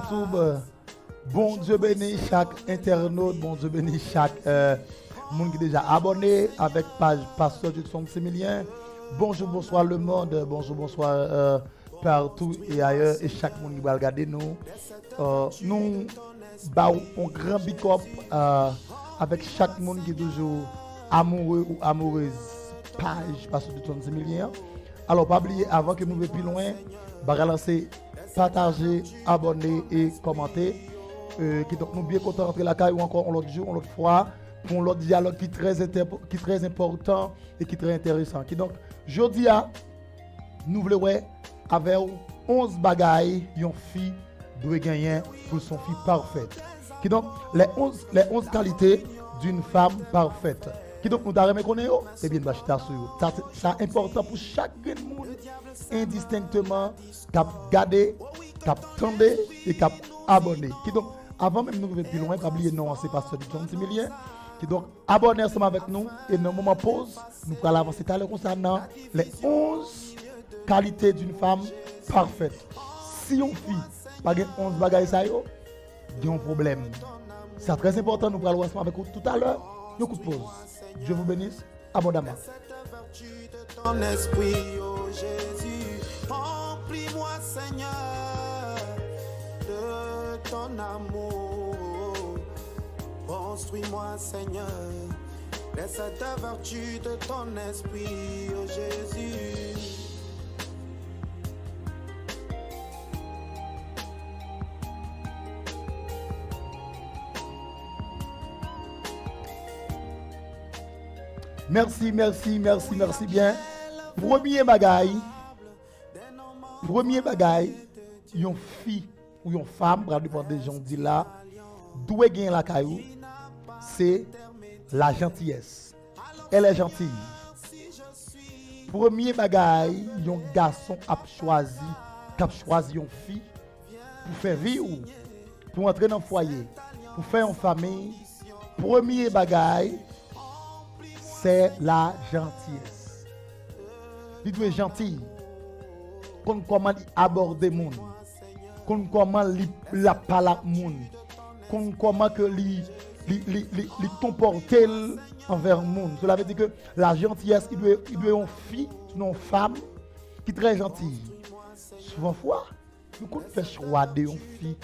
YouTube. Bon Dieu bénit chaque internaute, bon Dieu bénit chaque monde qui est déjà abonné avec page Pasteur Judson Similien. Bonjour, bonsoir le monde, bonjour, bonsoir partout et ailleurs et chaque monde qui va regarder nous. Nous battons un grand big up avec chaque monde qui est toujours amoureux ou amoureuse page Pasteur Judson Similien. Alors, pas oublier, avant que nous allions plus loin, relancer, partager, abonner et commenter. Qui donc nous bien content d'entrer la caille ou encore l'autre jour, l'autre fois, pour l'autre dialogue qui est très important et qui est très intéressant. Qui donc, jeudi, nous voulons avec 11 bagailles, une fille doit gagner pour son fille parfaite. Qui donc, les 11 qualités d'une femme parfaite. Qui donc nous avons reconnu, c'est bien de sur ça important pour chaque monde indistinctement cap garder, cap tendre et cap abonner. Qui donc avant même nous plus loin, pas oublier non, c'est Pasteur John Similien. Qui donc abonner ensemble avec nous et dans le moment pause, nous allons avancer tout à l'heure concernant les 11 qualités d'une femme parfaite. Si on fille pas 11 bagages ça yo, il y a un problème. C'est très important, nous allons ensemble avec vous tout à l'heure. Nous coup de pause. Dieu vous bénisse abondamment. Ton esprit, oh Jésus, remplis-moi Seigneur de ton amour. Construis-moi Seigneur, laisse cette vertu de ton esprit, oh Jésus. Merci bien. Premier bagaille, une fille ou une femme, pour dépendre des gens dit là, doit gagner la caillou, c'est la gentillesse. Elle est gentille. Premier bagaille, un garçon a choisi une fille pour faire vivre, pour entrer dans le foyer, pour faire une famille. Premier bagaille, c'est la gentillesse. Il doit être gentil. Comment aborder les gens. Comment il parle à les gens. Comment il comporter envers les gens. Cela veut dire que la gentillesse, il doit être une fille, une femme qui est très gentille. Souvent, nous faisons choix de une fille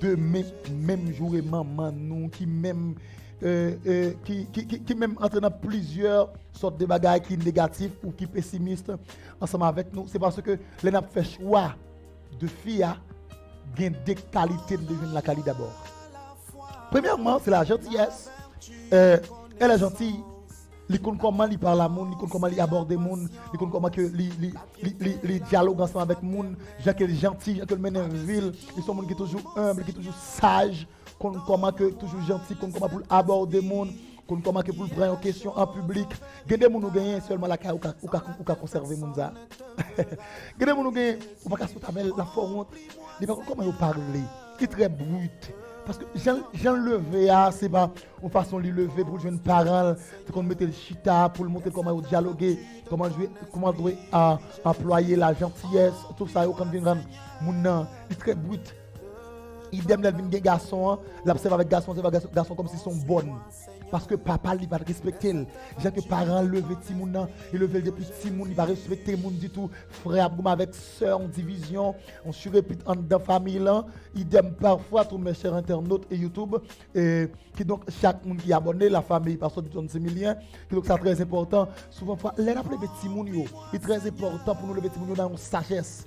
de même jour et maman, nous qui même. Qui même entraîne dans plusieurs sortes de bagages qui sont négatifs ou qui pessimistes ensemble avec nous. C'est parce que les n'a fait choix de filles gain des qualités de devenir la qualité d'abord. Premièrement, c'est la gentillesse. Elle est gentille. Il connaît comment il parle à monde, il connaît comment il aborde les gens, il connaît comment il dialogue ensemble avec les gens. J'ai qu'elle est gentil, j'ai qu'elle mène en ville. Ils sont des gens qui sont toujours humbles, qui sont toujours sages. Comment que toujours gentil, comment pour aborder les gens, comment que pour prendre en question en public. Il y a des gens qui gagnent seulement la caille ou qui conserver les gens. Il y a des gens qui gagnent ou pas sauter la forme. Comment ils parlent, il est très brut. Parce que Jean levé, c'est pas une façon de lever pour jouer un parent, pour mettre le chita, pour montrer comment dialoguer, comment employer la gentillesse, tout ça, quand il est très brut. Idem là vient garçon, l'observe avec garçon comme s'ils sont bonnes. Parce que papa il va respecter. J'ai que parents lever petit moun, il lever depuis petit moun, il va respecter moun du tout. Frère avec sœur en division, on surrépète en dans famille là, idem parfois tous mes chers internautes et YouTube et qui donc chaque monde qui est abonné la famille parce que nous sommes millions, qui donc c'est très important. Souvent les rappeler petit moun yo, c'est très important pour nous le petit moun dans une sagesse.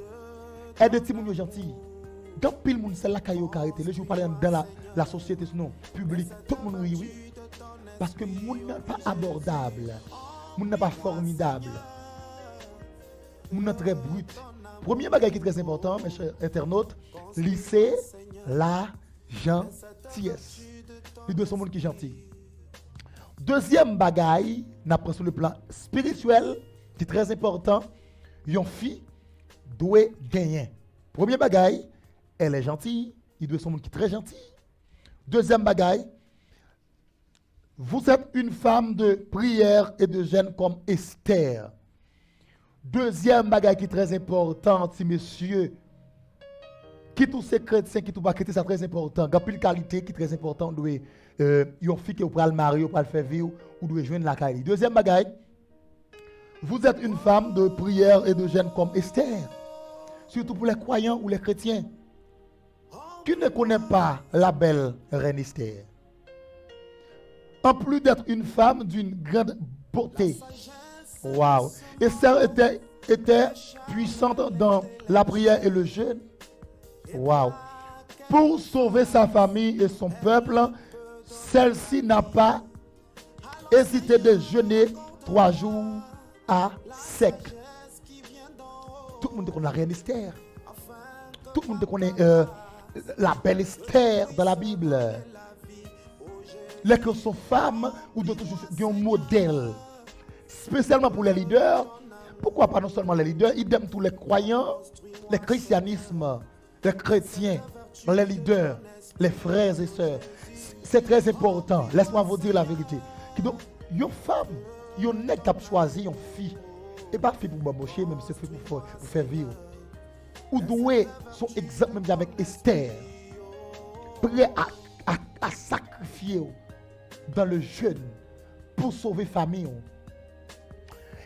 Aide petit moun gentil. Quand pile monde c'est là qui carité les jours parler dans la société sinon public tout le monde rit oui parce que monde n'est pas abordable monde n'est pas formidable monde est très brut. Premier bagage qui est très important mes chers internautes c'est la gentillesse. Les deux sont monde qui est gentil. Deuxième bagage n'a pas sur le plan spirituel qui est très important, une fille doit gagner. Premier bagage, elle est gentille, il doit être un monde qui est très gentil. Deuxième bagaille, vous êtes une femme de prière et de jeûne comme Esther. Deuxième bagaille qui est très importante, si messieurs, Qui tous ces chrétiens, qui tous pas chrétiens, c'est très important. Il y a plus de qualité qui est très important. Une fille qui va le marier, pour le faire vivre, ou doit joindre la caille. Deuxième bagaille, vous êtes une femme de prière et de jeûne comme Esther. Surtout pour les croyants ou les chrétiens qui ne connaissent pas la belle reine Esther. En plus d'être une femme d'une grande beauté. Waouh! Esther était puissante dans la prière et le jeûne. Waouh! Pour sauver sa famille et son peuple, celle-ci n'a pas hésité de jeûner 3 jours à sec. Tout le monde connaît la reine Esther. Tout le monde connaît la belle Esther dans la Bible. Les que sont femmes ou d'autres qui ont un modèle. Spécialement pour les leaders. Pourquoi pas non seulement les leaders, idem tous les croyants, les christianismes, les chrétiens, les leaders, les frères et sœurs. C'est très important. Laisse-moi vous dire la vérité. Donc, une femme, une nègre qui a choisi une fille. Et pas fait pour m'embaucher, même si c'est fait pour faire vivre. Ou doué son exemple même avec Esther. Prêt à sacrifier dans le jeûne pour sauver famille.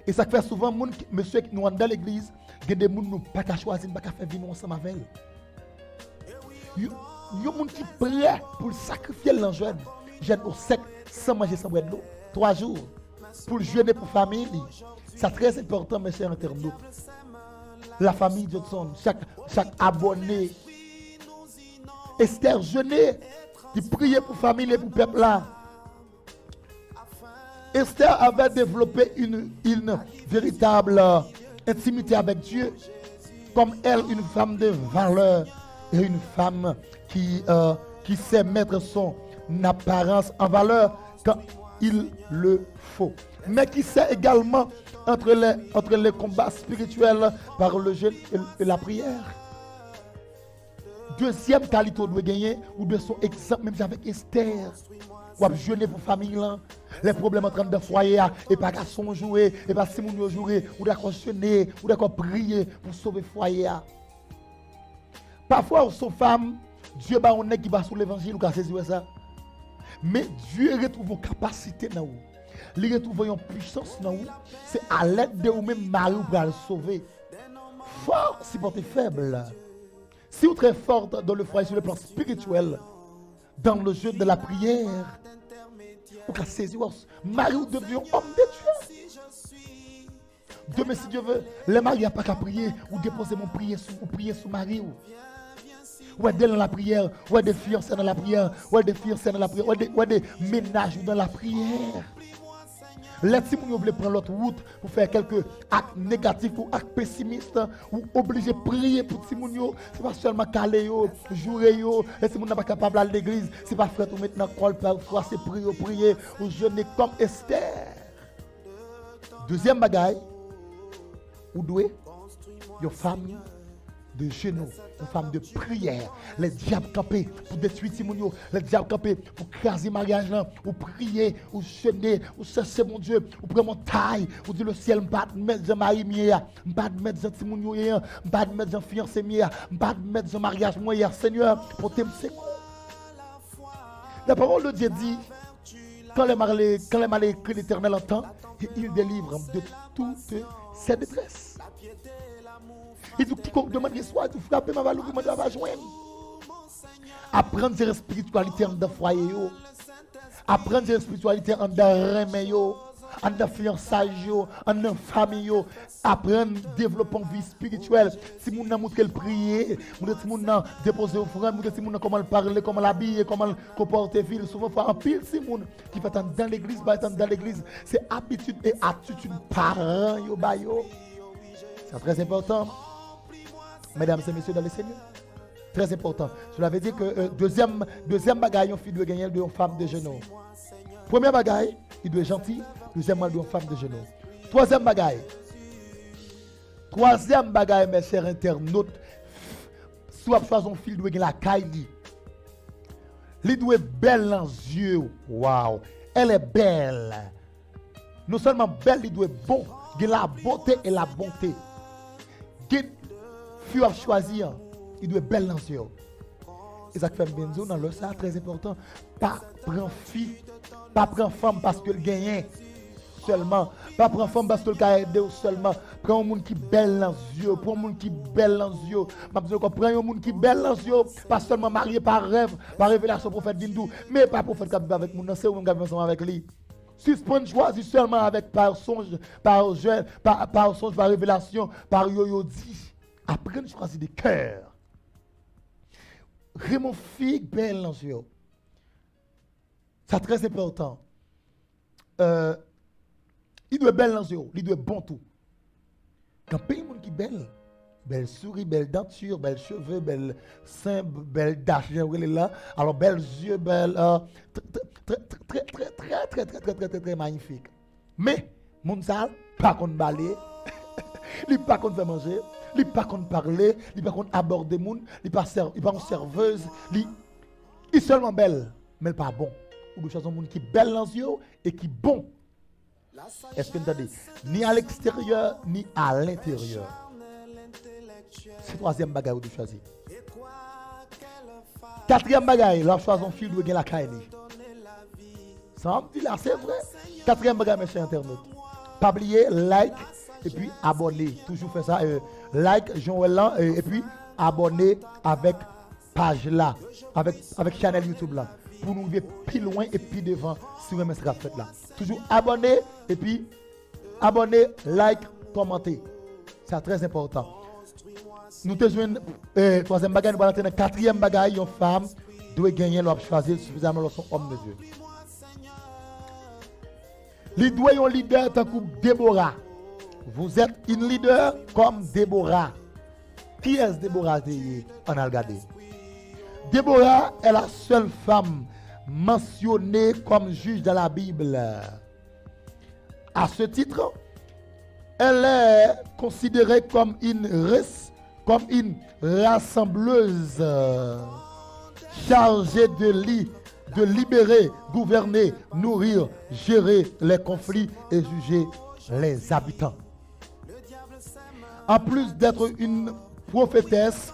Et ça fait souvent, monsieur qui nous dans l'église, il y a des gens qui n'ont pas qu'à choisir, pas qu'à faire vivre ensemble avec eux. Il y a des gens qui sont prêts pour sacrifier le jeûne. Jeûne au sec, sans manger, sans boire de l'eau. 3 jours. Pour jeûner pour la famille. C'est très important, mes chers internautes. La famille Johnson, chaque abonné. Esther jeûnait, il priait pour la famille et pour le peuple là. Esther avait développé une véritable intimité avec Dieu. Comme elle, une femme de valeur et une femme qui sait mettre son apparence en valeur quand il le faut. Mais qui sait également entre les combats spirituels par le jeûne et la prière. Deuxième qualité qu'on doit gagner, ou de son exemple, même avec Esther. Ou à jeûner pour la famille, les problèmes en train de foyer, et pas qu'à son jouer, et pas si mon jouer, ou d'accord jeûner, ou d'accord prier pour sauver le foyer. Parfois, son femme, Dieu va on est qui va sur l'évangile, ou qu'à saisir ça. Mais Dieu retrouve une capacité dans vous. Il retrouve une puissance dans vous. C'est à l'aide de vous-même, Marie, pour le sauver. Fort si vous êtes faible. Si vous êtes très forte dans le foyer sur le plan spirituel, dans le jeu de la prière, vous pouvez saisir Marie ou devient homme de Dieu. Demain, si Dieu veut, les maris n'ont pas qu'à prier ou déposer mon prière sur Marie. Ou des dans la prière, ou des fiancés dans la prière, ou des fiancés dans la prière, ou des ménages dans la prière. Les si vous voulez prendre l'autre route pour faire quelques actes négatifs ou actes pessimistes, ou obligé de prier pour si vous c'est pas seulement caler, jouer, et si vous n'êtes pas capable d'aller à l'église, c'est pas faire tout maintenant, parfois c'est prier, ou jeûner comme Esther. Deuxième bagaille, vous devez, une femme de genoux, une femme de prière. Les diables campés pour détruire Simonio, les diables campés pour craser le mariage, ou prier, ou jeûner, ou chercher mon Dieu, ou prendre mon taille, ou dire le ciel, je ne vais pas mettre un mari, je ne vais pas mettre un Simonio, je ne vais pas mettre un fiancé, je ne vais pas mettre un mariage, Seigneur, pour te secours. La parole de Dieu dit, quand les malais que l'Éternel entend, il délivre de toutes ses détresses. Il dit quiconque demande soit tu frappes ma valeur pour me joindre. Apprendre la spiritualité en foyer, apprendre la spiritualité en remet, en fiançailles, en famille, apprendre développer une vie spirituelle. Si vous n'a montré le prier, si vous n'a déposé offrande, si vous n'a comment parler, comment l'habiller, comment comporter ville, souvent faut en pile si vous qui fait dans l'église, dans l'église, c'est habitude et attitude parents yo. C'est très important. Mesdames et messieurs dans le Seigneur, très important. Cela veut dire que deuxième bagaille, on doit gagner de femme de genoux. Première bagaille, il doit être gentil. Deuxièmement, il doit être femme de genoux. Troisième bagaille, mes chers internautes, soit son fil doit gagner la caille. Il doit être belle dans les yeux. Waouh, elle est belle. Non seulement belle, il doit être bon. Il a la beauté et la bonté. Fille à choisir, il doit être belle dans yeux. Et ça fait bien dans le ça très important. Pas prendre fille, pas prendre femme parce que le gagne seulement, pas prendre femme parce que le cas aider seulement. Prends un monde qui belle dans yeux, prends un monde qui belle dans yeux. M'a besoin qu'on prend un monde qui belle dans yeux, pas seulement marié par rêve, par révélation prophète Vindou, mais pas prophète qui avec nous, c'est ou même ensemble avec lui. Suspend choisi seulement avec par songe, par jeune, par songe, par révélation, par yo dit. Apprendre choisir des cœurs. Raymond fille belle dans yeux. C'est très important. Il doit être belle dans yeux, il doit être bon tout. Quand il y a des gens qui sont belles, belle souris, belle denture, belle cheveux, belle sein, belle dash, alors belles yeux, belle, très magnifique. Mais, mon sale, pas qu'on balai, il pas qu'on fait manger, il pas qu'on parler, il pas qu'on aborder moun, il pas une serveuse, il seulement belle, mais pas bon. Ou de choses monde qui belle dans les yeux et qui bon. Est-ce que vous entendez? Ni à l'extérieur, ni à l'intérieur. C'est le troisième bagage que vous choisissez. Quatrième bagage, la choisir un fil de la caille. Ça me dit là, c'est vrai. Quatrième bagage, mes chers internautes. Pas oublier, like et puis abonner. Toujours faire ça. Like, Joël, et puis abonner avec page là, avec channel YouTube là. Pour nous aller plus loin et plus devant sur le sera fait là. Toujours abonner et puis abonner, like, commenter. C'est très important. Nous te jouons troisième bagage, nous allons entrer dans quatrième bagage, une femme doit gagner, doit choisir suffisamment son homme de Dieu. Il doit être un leader tant que Déborah. Vous êtes une leader comme Déborah. Qui est Déborah? On a regardé. Déborah est la seule femme mentionnée comme juge dans la Bible. À ce titre, elle est considérée comme une rassembleuse chargée de libérer, gouverner, nourrir, gérer les conflits et juger les habitants. En plus d'être une prophétesse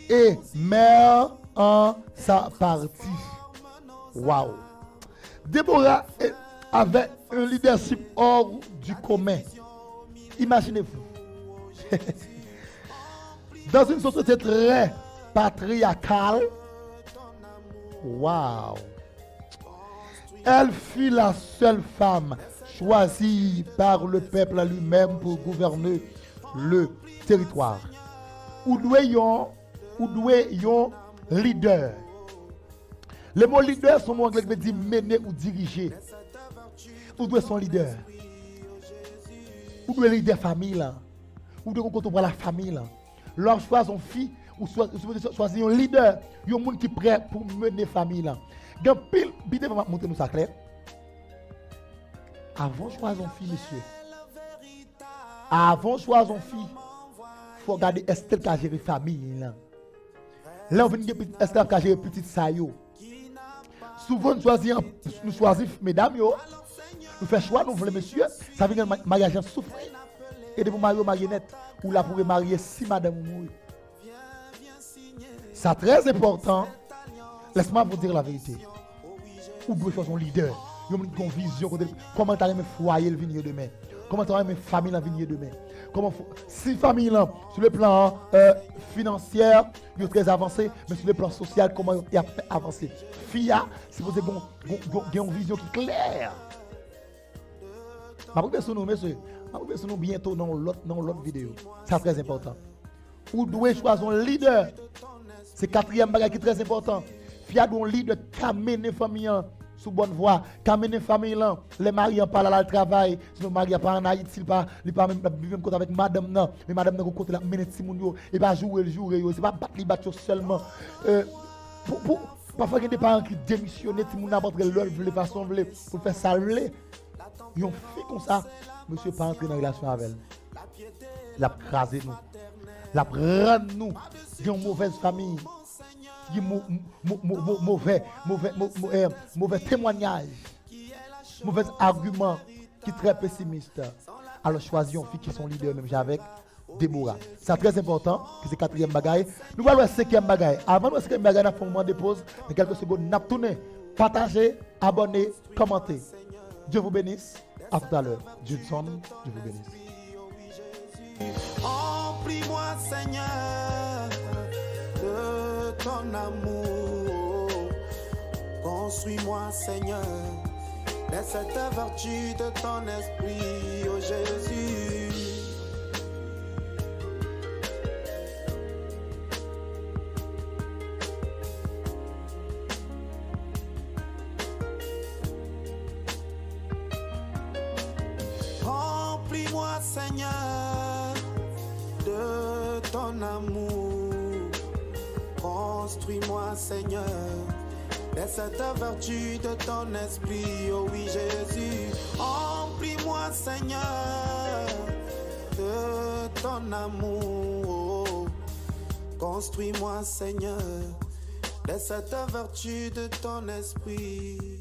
et mère en sa partie. Waouh! Déborah avait un leadership hors du commun. Imaginez-vous. Dans une société très patriarcale, waouh! Elle fut la seule femme choisie par le peuple lui-même pour gouverner le territoire. Ou doit leader. Le mot leader, son mot anglais veut dire mener ou diriger. Ou doit son leader. Ou doit leader famille là. Ou doit contrôler la famille là. Leur choix son fille ou choisir un leader, un monde qui est prêt pour mener famille là. Dans pile, bidé va montrer nous ça clair. Avant choisir une fille, monsieur. Avant choisir une fille, il faut regarder Estelle qui a géré famille là. Là on vient de Estelle qui a géré petite sayo. Souvent nous choisissons mesdames yo. Nous faisons choix, nous voulons monsieur, ça veut dire que le mariage souffre. Et de vous marier marionnette, ou là pour marier si madame mourit. C'est très important. Laisse-moi vous dire la vérité. Ou vous choisir son leader. Il y a une vision. Comment tu as mes foyers le venir demain? Comment tu as mes familles le venir demain? Si famille là, sur le plan financier, il est très avancé, mais sur le plan social, comment il a avancé? FIA, si vous avez une vision qui est claire. Je vais vous nous, monsieur. Je vais vous bientôt dans l'autre vidéo. C'est très important. Vous devez choisir un leader. C'est le quatrième bagage qui est très important. FIA doit un leader qui amène les familles sous bonne voie, qui amène les familles là. Les maris parlent à le travail. Si le mari pas en Haïti, il pas même côté avec madame non. Mais madame n'a côté la mener Timounio et pas jouer le jour. C'est pas battre seulement. Parfois il y a des parents qui démissionnent, Timoun n'importe quelle leur veut façon pour faire ça. Ils ont fait comme ça. Monsieur pas entrer dans la relation avec elle. Il a crasé nous. Il a rendu nous. Il y a une mauvaise famille. Il y a mauvais témoignage. Mauvais argument qui est très pessimiste. Alors choisis une fille qui sont leaders même avec Déborah. C'est très important, c'est quatrième bagaille. Nous allons voir cinquième bagaille. Avant de voir cinquième bagaille, nous avons un moment de pause. Dans quelques secondes, nous allons tourner, partager, abonner, commenter. Dieu vous bénisse. À tout à l'heure. Dieu vous bénisse. Emplis-moi, Seigneur, de ton amour. Construis-moi, Seigneur, de cette vertu de ton esprit, oh Jésus. Remplis-moi, Seigneur, de ton amour. Construis-moi, Seigneur, de cette vertu de ton esprit, oh oui, Jésus. Remplis-moi, Seigneur, de ton amour. Construis-moi, Seigneur, de cette vertu de ton esprit.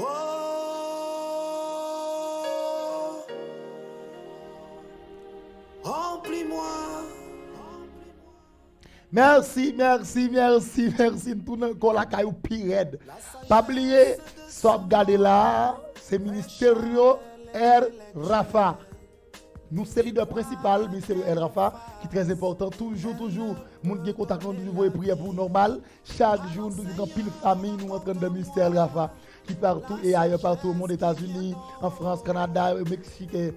Oh, remplis-moi. Merci. Tout le monde la caillou pirate. Pas oublier, sauvegarder là, c'est ministérieux Air Rafa. Nous c'est leader principal, ministérieux Air Rafa, qui est très important. Toujours, monde qui contact nous, toujours prier pour normal. Chaque jour, nous avons pile famille, nous entrons dans le ministère Rafa, qui partout et ailleurs, partout au monde, États-Unis, en France, Canada, Mexique, et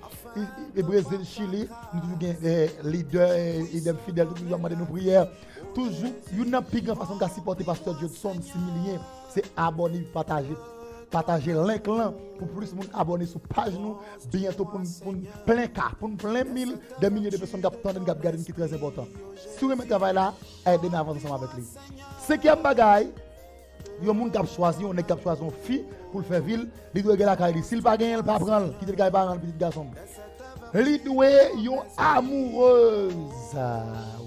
Brésil, Chili. Nous avons des leaders et des fidèles, nous avons demandé nos prières. Toujours, une plus grande façon de supporter Pasteur Judson, 6 millions, c'est abonner, partager le link là pour plus de monde abonner sur la page nous bientôt pour plein cas pour plein mille des milliers de personnes qui regardent qui est très important. Si vous avez un travail là, aidez-nous à avancer ensemble avec lui. Cinquième bagaille, il y a un monde qui a choisi, on est qui a choisi une fille pour le faire ville, il doit gagner la carrière. S'il pas gagner, il pas prendre, qui te gagne pas petit garçon. Il doit une amoureuse.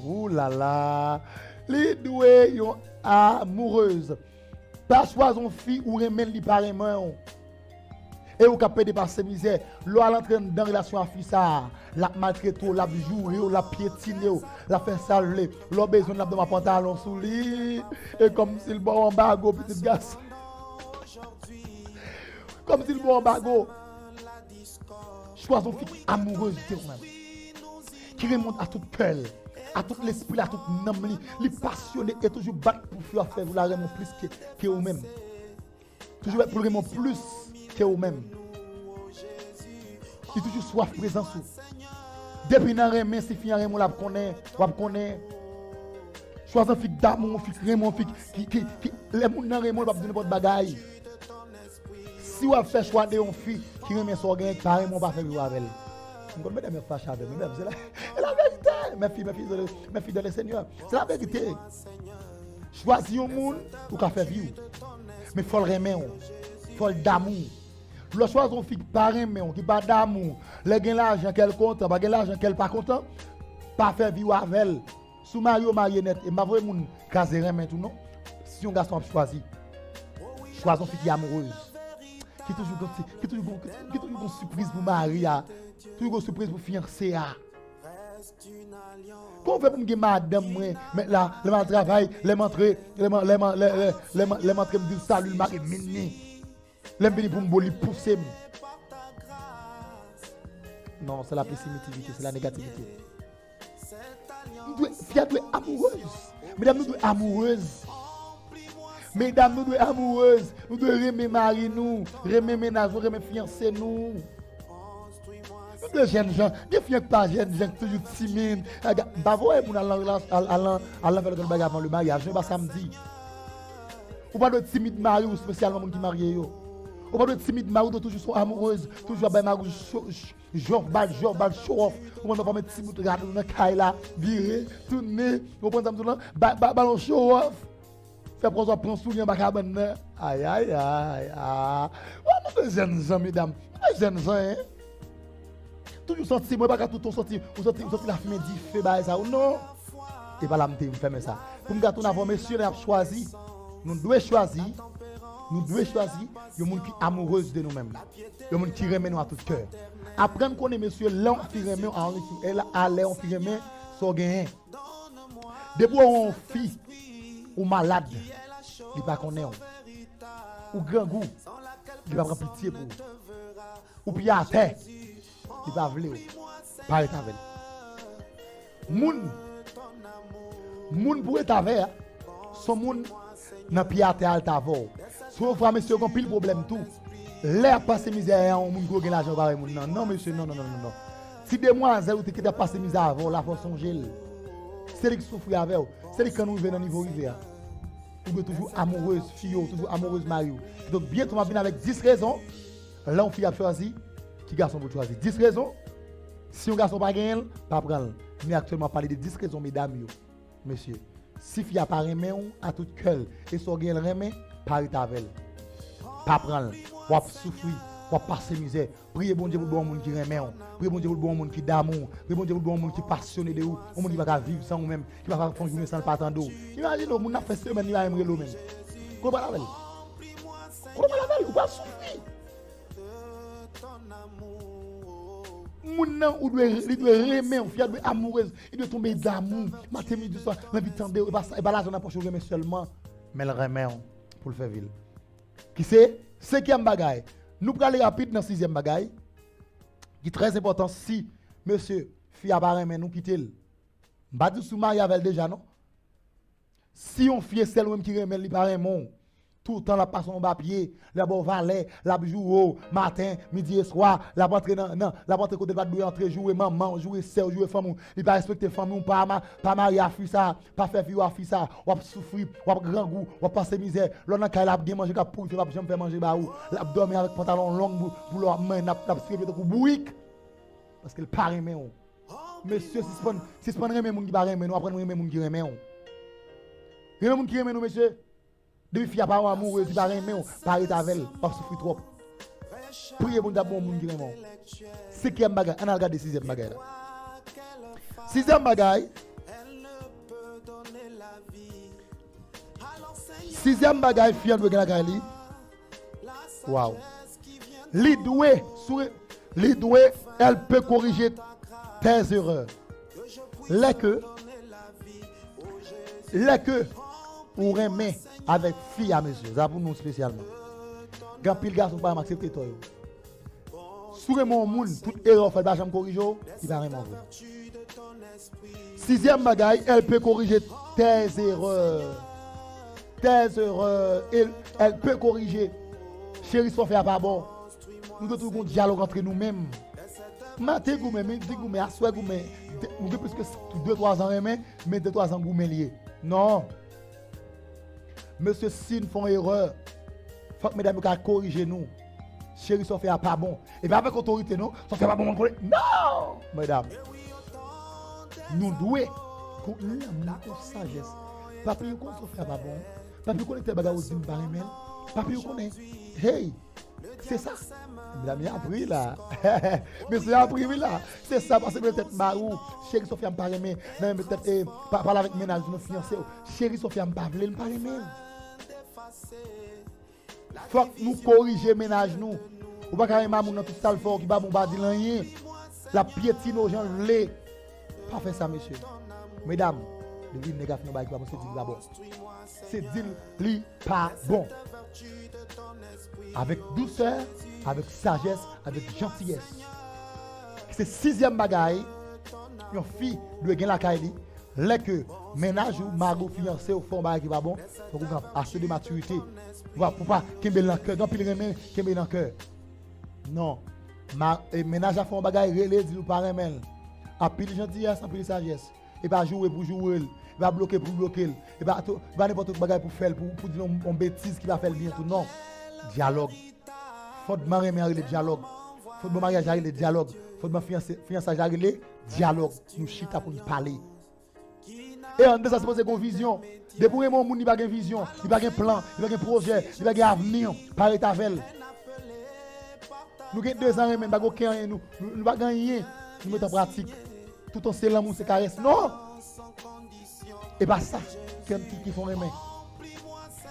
Ouh là là. Il doit une amoureuse. Pas choisir une fille ou remettre li pareillement. Et ou capable de passer misère. L'on l'entraîne dans relation à fille ça, la maltraite, la jouer, la piétiner, la faire saler. L'on besoin de ma pantalon sous lui et comme s'il bon embargo petit garçon. Comme s'il bon embargo. Choisis une fille amoureuse de toi-même. Qui remonte à toute peur, à tout l'esprit, à tout l'âme, les passionné et toujours battre pour faire vous la remonter plus que vous-même. Toujours pour le remonter plus que vous-même. Il toujours soif présence. Depuis dans remet, si fille remonte la connaît. Choisis une fille d'amour, fille remonte, fille qui les gens dans remonte pas besoin de votre bagaille. Si vous fait choix de une fille qui remet son gain, carrément pas faire vivre avec elle. Je ne vais pas fâcher avec moi, c'est la vérité. Mes filles de le Seigneur, c'est la vérité. Choisis un monde pour faire vivre. Mais il faut le remettre, il faut le d'amour. Le choix une fille pas remettre, qui pas d'amour, les gain l'argent qu'elle content, pas gain l'argent qu'elle pas content, pas faire vivre avec elle. Sous Mario marionnette et ma vraie monde caser remettre tout non. Si un garçon a choisi, choisis une fille qui est amoureuse. Qui toujours une surprise pour Marie, toujours une surprise pour fiancée. Comment on fait pour me madame, mais là, les travail, les m'entrer me dire salut, le mari mini. Les venir pour me boli pousser. Non, c'est la pessimité, c'est la négativité. Nous devons être amoureuses. Mesdames, nous devons être amoureuses. Mesdames, nous devons être amoureuses. Nous devons aimer mari nous, aimer ménage, aimer fiancé nous. Nous devons jeunes gens, des filles qui pas jeunes gens, toujours timides. Bah voyez, pour aller faire le bagage avant le mariage, je ne sais pas samedi. Ou pas de timide mari ou spécialement qui marié yo. On va être timide, Maroudo toujours sont amoureuse, toujours ben Maroudo job bal show off. On va mettre timide regarder dans caille là, virer, tourner, on prend ça là, ballon show off. Fait pour ça prendre soulier ba cabane. Aïe aïe aïe. On est jeunes gens mesdames, jeunes gens hein. Toujours senti moi pas tout ton senti, vous senti la fumée dit fait bail ça ou non. Et pas là me faire ça. Pour me gâteau avant monsieur a choisi. Nous devons choisir le monde qui est amoureuse de nous-mêmes. Le monde qui remet nous à tout cœur. Apprendre qu'on est monsieur là, qui remet à l'air, qui remet son gain. Depuis on fille ou malade, il pas connaît ou grand goût, il va prendre pitié pour ou puis à terre, il va vouloir pas être avec. Moun pour être avec, son monde n'a pas été à t'avoir. Si vous frère monsieur qu'on pile problème tout, l'air passe misère on moun gagner l'argent par moun non monsieur non. Si demoiselle ou qui t'a passé misère avant la faut songer. C'est lui qui souffre avec vous. C'est lui qui nous vient dans niveau rivière. Vous êtes toujours amoureuse fille, toujours amoureuse mari. Donc bientôt on va venir avec 10 raisons. Là on fille a choisi qui garçon pour choisir. 10 raisons. Si un garçon pas gagner, pas prendre. Mais actuellement parler de 10 raisons mesdames. Monsieur, si fille a pas remet à tout cœur et so gen remet pas avec pas prendre ou souffrir ou passer misère priez bon Dieu pour bon monde qui remet priez bon Dieu pour bon monde qui d'amour priez bon Dieu pour bon monde qui passionné de vous un monde qui va vivre sans vous même qui va faire une journée sans pas attendre imagine on a fait semaine il va aimer l'eau même comment la veille ou pas souffrir Moun ou doit remettre, on doit amoureuse, il doit tomber d'amour. Matin midi soir, l'envie de tendre, et pas là on a pas remet seulement, mais le remet pour le faire ville. Qui c'est 5e bagaille. Nous prenons aller rapide dans 6e bagaille. Qui est très important si monsieur fille a pas remet nous quitter. Pas du sous marié avec déjà non. Si on fille celle même qui remet il pas remet tout le temps la passe en papier, la bon valet, la joue matin, midi et soir, la rentre la rentre côté pas douer entrer jouer maman, jouer sœur, jouer femme, il pas respecter femme pas marier à fille ça, pas faire fille à fille ça, ou souffrir, ou grand goût, ou passer misère, l'on a la bien manger cap pour pas jamais faire manger ba ou, la dormir avec pantalon long pour leur main n'a skrivé de bouic parce qu'elle pas aimer on. Monsieur si c'est pas aimer moun qui pas aimer nous apprendre aimer moun qui aimer on. Il y a moun qui aimer nous monsieur. Depuis fille pas amoureuse, pas aimer, pas être avec elle, pas souffrir trop. Priez bon d'abord moun qui aime. 5e bagaille, on a regardé 6e bagaille là. 6e bagaille. 6e bagaille fille doit gagner li. Wow. Li doué, elle peut corriger tes erreurs. Les que pour aimer avec fille à monsieur, ça pour nous spécialement. Quand pile garçon pas accepter toi. Sur mon monde, toute erreur fait pas jamais corriger, il va vraiment vrai. 6e bagaille, elle peut corriger tes erreurs. Elle peut corriger. Chérie, ça fait pas bon. Nous devons trouver un dialogue entre nous-mêmes. Maté goumé, dit assoir goumé. Nous devons plus que 2-3 ans remet, mais 2-3 ans goumé lié. Non. Monsieur Sin font erreur. Faut que mesdames corriger nous. Chérie, ça fait pas bon. Et bien avec autorité, non, ça fait pas bon. Non, mesdames. Nous devons pour sagesse. Papa, vous connaissez ça fait pas bon. Papa, vous connaissez bagarre aux par email. Papa, vous connaissez. Hey, c'est ça. Mesdames, a appris là. Monsieur a appris là. C'est ça parce que peut-être marou. Chérie, Sophia me parle mais peut-être parler avec ménage nos fiancés. Chérie, Sophia me parle mais faut que nous corriger ménage nous. Ou pas carrément moun dans tout sale fort qui ba bon ba di rien. La piétine aux gens lait. Pas faire ça monsieur. Mesdames, le dit négatif non ba qui va c'est dit bon. C'est dit li pas bon. Avec douceur, avec sagesse, avec gentillesse. C'est 6e bagaille. Une fille doit gagner la caille. Les que ménage ou mari fiancé au fond qui va bon, faut qu'on assez de maturité. Pour pas qu'il dans le cœur, donc il remet qu'il dans le cœur. Non. Ménage à fond bagaille relé dit ou pas remet. A pile gentillesse, a pile sagesse. Et pas jouer pour jouer, il va bloquer pour bloquer. Et pas n'importe quel bagaille pour faire pour dire une bêtise qui va faire bien tout non. Dialogue. Faut de mariage le dialogue. Faut de mariage le dialogue. Faut de fiançage le dialogue. Nous chita pour nous parler. Et en ça, c'est parce qu'on vision. Depuis que mon monde n'a pas de vision, il n'a pas de plan, il n'a pas de projet, il n'a pas d'avenir. Par étavel. Nous avons 2 ans, mais nous n'avons pas gagné. Nous mettons en pratique. Tout en c'est l'amour, c'est caresse. Non! Et pas ça qui font aimer.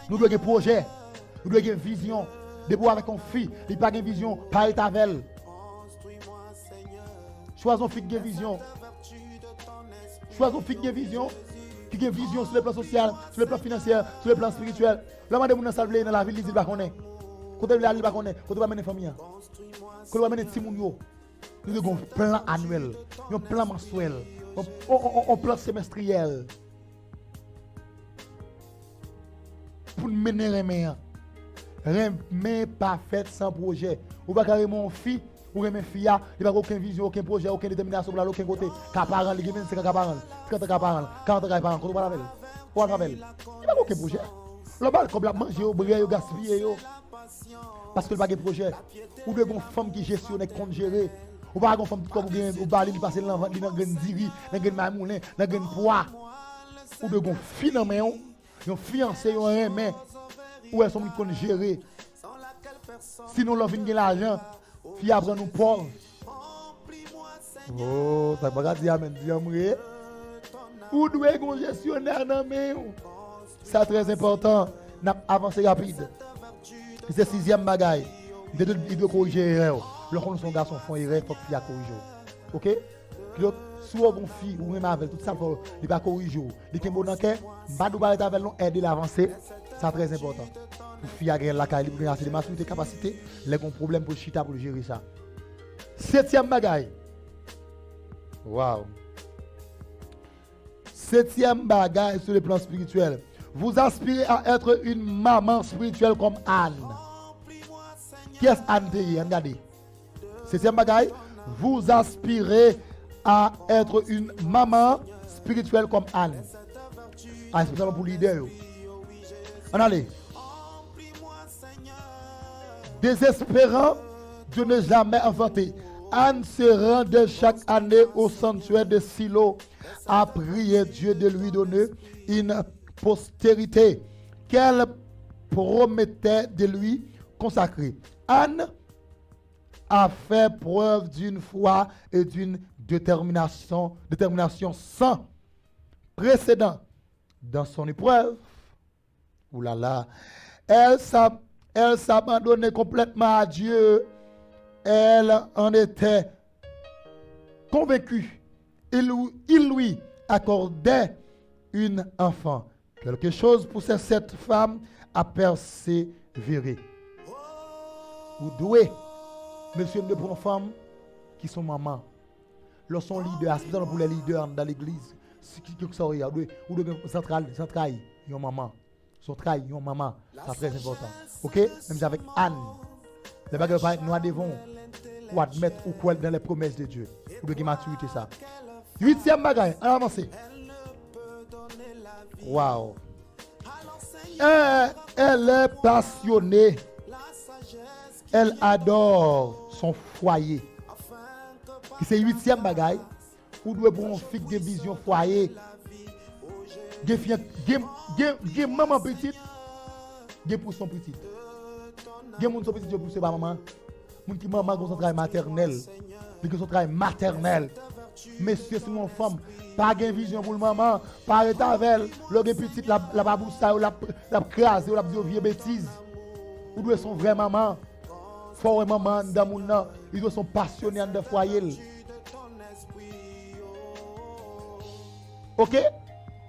Nous devons avoir un projet, nous devons avoir une vision. Depuis avec une fille, il n'a pas de vision, par étavel. Choisons une fille qui a une vision. Choisons une fille qui a une vision. Qui a une vision sur le plan social, sur le plan financier, sur le plan spirituel. L'homme de mon salvé dans la ville, il ne va pas connaître. Quand il va aller, il va connaître. Quand il va mener famille. Quand il va mener Timounio. Nous avons un plan annuel, un plan mensuel, un plan semestriel. Pour mener les mains. Rien pas fait sans projet. Ou pas carrément fille, ou même fille, il n'y a aucune vision, aucun projet, aucune détermination pour aucun côté. Caparant, les gamins, c'est caparant. 30 caparant, 40 caparant, quand on va la veille. On va la veille. Il n'y a aucun projet. Le bal, comme la manger, au briller, au gaspiller. Parce que le bagage projet. Ou de une femme qui gestionne et compte gérer. Ou pas une femme qui comme au bal, il passe dans une diri, dans une mamoulin, dans une poids. Ou de une fille dans main, une fiancée, un main. Ou elles sont qui compte gérer. Sinon, l'on vient l'argent, fille après nous pauvres. Oh, ça va dire amen, dire ou doit un gestionnaire dans main. C'est très important. N'a avancé rapide. C'est 6e bagaille. Il doit corriger l'erreur. Lorsque son garçon font erreur, il faut qu'il corrige. OK? Puis si vous avez une fille ou même avec tout ça, il va corriger. Il est bon dans le cœur, il va avec nous aider l'avancer. C'est très important. Pour fille à la caille, il a des maturité, capacité, il a un problème pour chita pour gérer ça. 7e bagaille. Wow. 7e bagaille sur le plan spirituel. Vous aspirez à être une maman spirituelle comme Anne. Qui est Anne? Regardez. 7e bagaille. Vous aspirez à être une maman spirituelle comme Anne. Ah, c'est pour leader. On allez. Désespérant de ne jamais enfanter, Anne se rendait chaque année au sanctuaire de Silo à prier Dieu de lui donner une postérité qu'elle promettait de lui consacrer. Anne a fait preuve d'une foi et d'une détermination sans précédent dans son épreuve. Ouh là là, elle s'abandonnait complètement à Dieu. Elle en était convaincue. Il lui accordait une enfant. Quelque chose poussait cette femme à persévérer. Vous devez, monsieur, de pour une femme qui sont maman. Lorsqu'on leader, c'est pour les leaders dans l'église. Ou de centrale, une maman. Centrale, une maman. C'est très important. Ok? Même avec Anne. Les bagages nous devons ou admettre ou croire dans les promesses de Dieu. Ou de maturité ça. 8e bagaille, on avance. Wow. Elle est passionnée. Elle adore son foyer. C'est 8e bagaille. Ou doit pour une fille de vision foyer. Gen maman petite. Gen pour son petit. Gen moun son petit pour sa maman. Moun qui maman gon son travail maternel. Li gon son travail maternel. Messieurs, c'est mon femme, pas de vision pour le maman, pas de tavel, le petit la baboussa ou la crase ou la vieux bêtise. Ou doit son vrai maman. Fort maman dans mon nom, ils doivent sont passionnés de foyer. OK?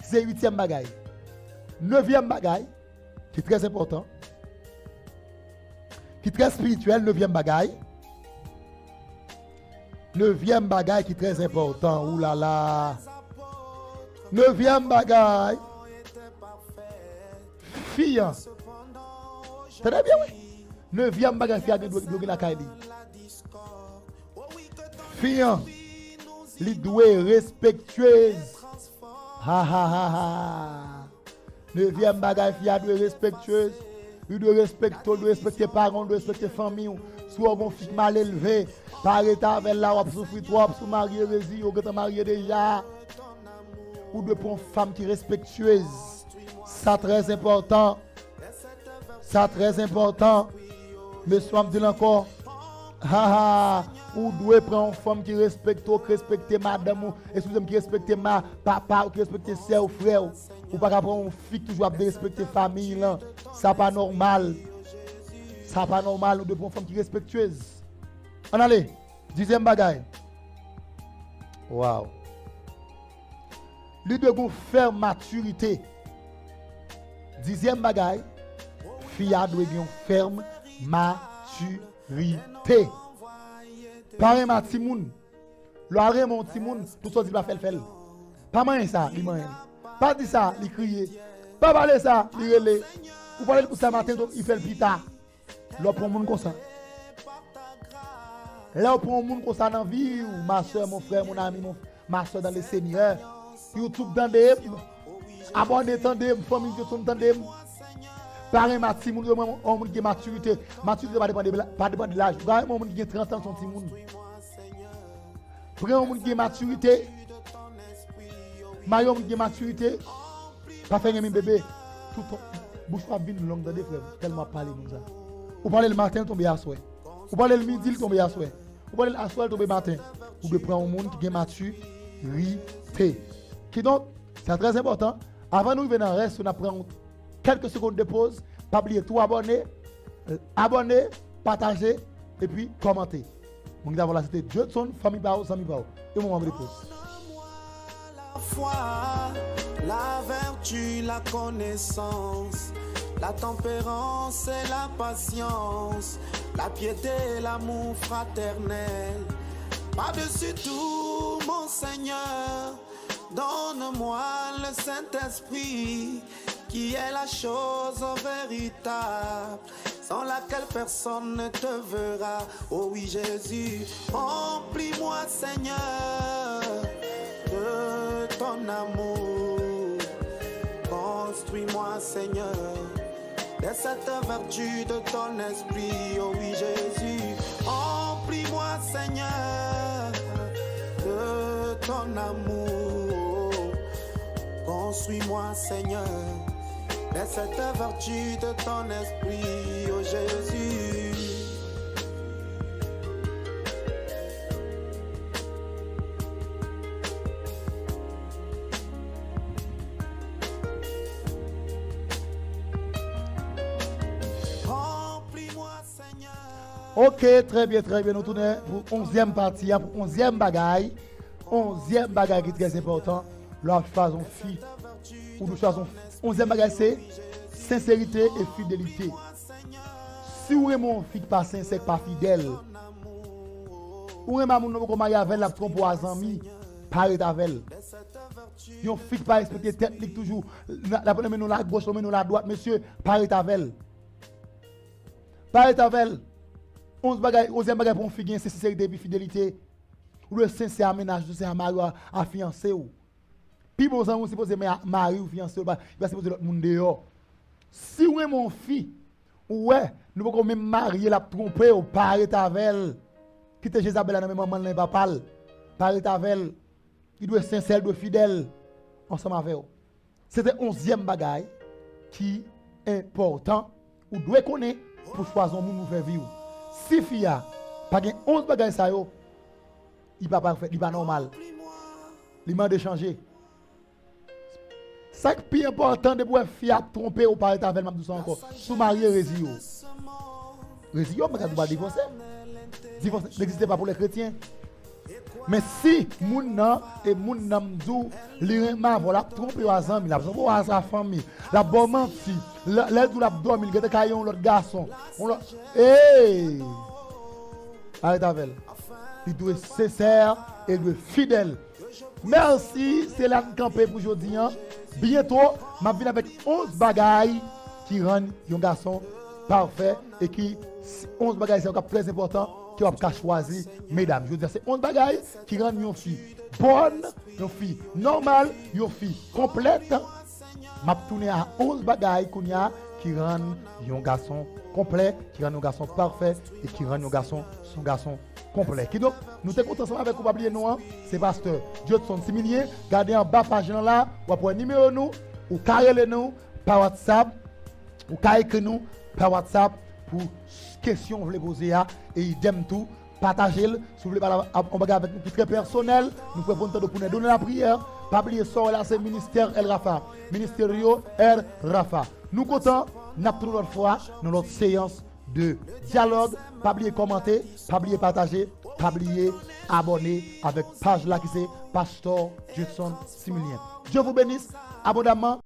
C'est 8e bagaille. 9e bagaille, qui est très important. Qui est très spirituel, 9e bagaille. 9e bagaille qui est très important. Ouh là là. 9e bagaille. Fille. Très bien, oui. 9e bagaille, fille a bloqué la caille. Fille. Li doué respectueuse. Ha ha ha ha. 9e bagaille, fille a doué respectueuse. il doit respecter les parents, il doit respecter la famille. Si on fille mal élevé, par état avec la ou souffrir trop, si marié rési, ou que marié déjà. Ou de prendre une femme qui est respectueuse. Ça très important. Ça très important. Mais soit me dit encore, ou doit prendre une femme qui respecte madame, excusez-moi, qui respecte ma papa, qui respecte sœur ou frère. Ou pas prendre une fille qui toujours respecter la famille là. Ça pas normal. Ça pas normal, ou de prendre une femme qui est respectueuse. On allez, 10e bagaille. Wow. Lui doit faire maturité. 10e bagaille, fille doit avoir ferme maturité. Parent ma timoun, l'oreille mon timoun, tout ça dit pas faire. Pas manger ça, il mange. Pas dire ça, il crie. Pas parler ça, il relève. Ou parler pour ça matin, il fait le pita. Là pour monde comme ça. Là pour monde comme ça dans la vie, ma soeur, mon frère, mon ami, ma soeur dans le Seigneur. YouTube dans des abonnez tandem famille de son tandem parrain ma petit monde on qui maturité pas dépend de l'âge parrain mon qui 30 ans son petit monde prend mon qui maturité marion qui maturité pas faire un bébé tout bouche pas bien longue dans des frères tellement parler comme ça ou parler le matin tomber à soir ou parler le midi tomber à soir ou parler à soir tomber matin ou de prendre un monde qui est maturité. Qui donc, c'est très important. Avant de nous venir dans le reste, on prend quelques secondes de pause. Pas oublier tout abonner, partager et puis commenter. Donc voilà, c'était Judson, famille Bao, Sami Bao. Et moment de pause. La foi, la vertu, la connaissance, la tempérance et la patience, la piété et l'amour fraternel. Par-dessus tout, mon Seigneur, donne-moi le Saint-Esprit, qui est la chose véritable, sans laquelle personne ne te verra. Oh oui, Jésus, remplis-moi, Seigneur, de ton amour. Construis-moi, Seigneur, de cette vertu de ton esprit. Oh oui, Jésus, remplis-moi, Seigneur, de ton amour. Construis-moi, Seigneur, de cette vertu de ton esprit. Oh Jésus. Ok, très bien. Nous tournons pour 11e partie, pour 11e bagaille. 11e bagaille qui est très important. Là, nous faisons fille. Ou nous choisissons 11e bagaille, c'est sincérité et fidélité. Si vous aimez une fille qui pas sincère, pas fidèle, ou aimez un homme qui marié avec la trompe aux amis, parlez avec elle. Une fille qui pas respecter technique toujours, la première nous la gauche, nous la droite, monsieur, parlez avec elle. Parlez avec elle. 11e bagaille pour une fille, c'est sincérité et fidélité. Ou le sincère ménage, c'est un mari à fiancé. Puis bon, ça, on suppose marier ou fiancé, il va supposer l'autre monde dehors. Si vous aimez mon fille, ouais, nous pouvons même marier la tromper ou parler avec elle. Quitter Jézabel à la même maman, n'a pas parler. Parler avec elle. Il doit être sincère, il doit être fidèle. Ensemble avec elle. C'était 11e bagaille qui est important. Ou doit connaître pour choisir un monde pour faire vivre. Si fille a pas 11 bagages ça yo, il va pas faire, il va normal. Il m'a de changer. Ça qui est plus important de pouvoir fille a tromper ou parler avec elle même encore. Sous marié résio. Résio mais pas divorcer. Divorce n'existe pas pour les chrétiens. Mais si moun nan et moun nan dou li rema voilà tromper aux amis, la besoin à sa famille, la bonne menti, l'aide ou la dormir, il y a l'autre garçon. Hey! Arrête avec elle. Il doit être sincère et il doit être fidèle. Merci, c'est là que campé pour aujourd'hui. Bientôt, je vais avec 11 bagailles qui rendent un garçon parfait et qui 11 bagailles c'est très important qui va choisir mesdames. Je veux dire c'est 11 bagailles qui rendent une fille bonne, une fille normale, une fille complète. Je vais tourner à 11 bagailles qui rend un garçon complet, qui rend un garçon parfait et qui rend un garçon son garçon complet. Qui donc, nous sommes contents ensemble avec vous, pas oublier nous, c'est pasteur Judson Similien. Gardez en bas page là, ou après numéro nous, ou carrez nous par WhatsApp, ou carrez nous par WhatsApp pour questions que vous voulez poser et idem tout. Partagez-le. Si vous voulez parler avec nous qui très personnel, nous pouvons pour nous donner la prière. Pas oublier ça, là c'est ministère El Rafa. Ministério El Rafa. Nous comptons, nous avons notre fois dans notre séance de dialogue. Pas oublier commenter, pas oublier partager, pas oublier abonner avec page là qui c'est Pasteur Judson Similien. Dieu vous bénisse abondamment.